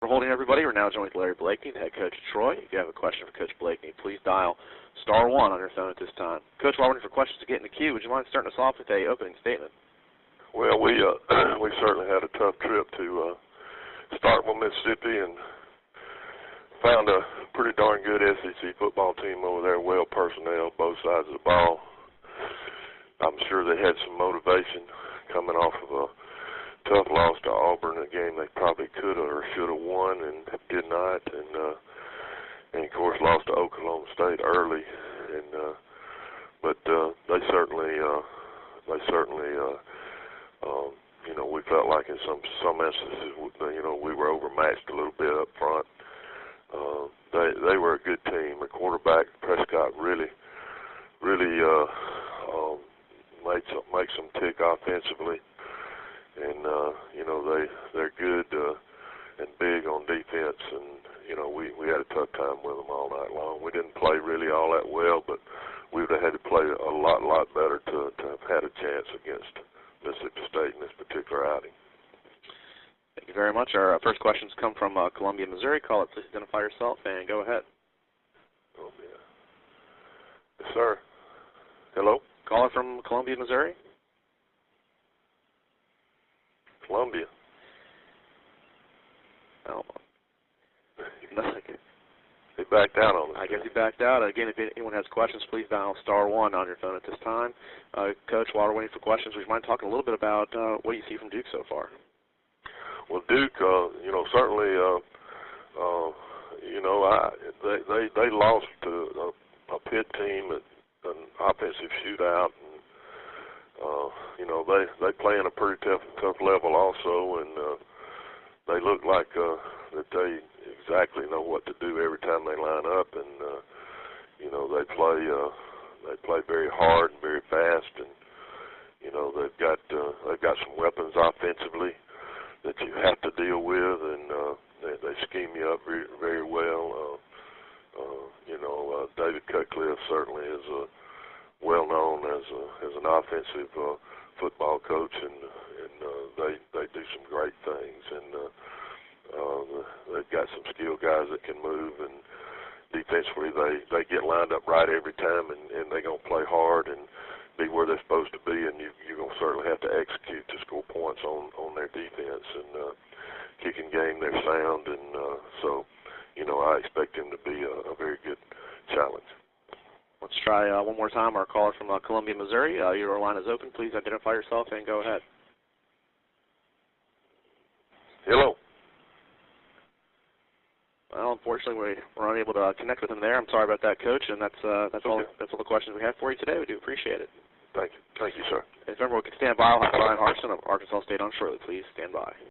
For holding, everybody. We're now joined with Larry Blakeney, the head coach of Troy. If you have a question for Coach Blakeney, please dial *1 on your phone at this time. Coach, while we're waiting for questions to get in the queue, would you mind starting us off with a opening statement? Well, we certainly had a tough trip to start with Mississippi and found a pretty darn good SEC football team over there, well personnel, both sides of the ball. I'm sure they had some motivation coming off of a tough loss to Auburn, a game they probably could have or should have won and did not, and of course lost to Oklahoma State early, but they certainly we felt like in some instances we were overmatched a little bit up front. They were a good team. The quarterback Prescott really makes them tick offensively, and they're good and big on defense. And we had a tough time with them all night long. We didn't play really all that well, but we would have had to play a lot better to have had a chance against Mississippi State in this particular outing. Thank you very much. Our first questions come from Columbia, Missouri. Caller, please identify yourself and go ahead. Columbia. Yes, sir. Hello? Caller from Columbia, Missouri. Columbia. Oh. He backed out on us. I guess he backed out. Again, if anyone has questions, please dial *1 on your phone at this time. Coach, while we're waiting for questions, would you mind talking a little bit about what you see from Duke so far? Well, Duke, certainly, they lost to a Pitt team at an offensive shootout, and they play in a pretty tough level also, and they look like that they exactly know what to do every time they line up, and they play very hard and very fast, and they've got some weapons offensively that you have to deal with, and they scheme you up very, very well. David Cutcliffe certainly is well known as an offensive football coach, and they do some great things, and they've got some skilled guys that can move, and defensively they get lined up right every time, and they're going to play hard and be where they're supposed to be, and you're going to certainly have to execute to score points on their defense. And kicking game, they're sound, and so I expect them to be a very good challenge. Let's try one more time. Our caller from Columbia, Missouri. Your line is open. Please identify yourself and go ahead. Hello. Well, unfortunately, we're unable to connect with him there. I'm sorry about that, Coach, and that's all the questions we have for you today. We do appreciate it. Thank you, sir. If everyone could stand by, I'll have Brian Harson of Arkansas State on shortly. Please stand by.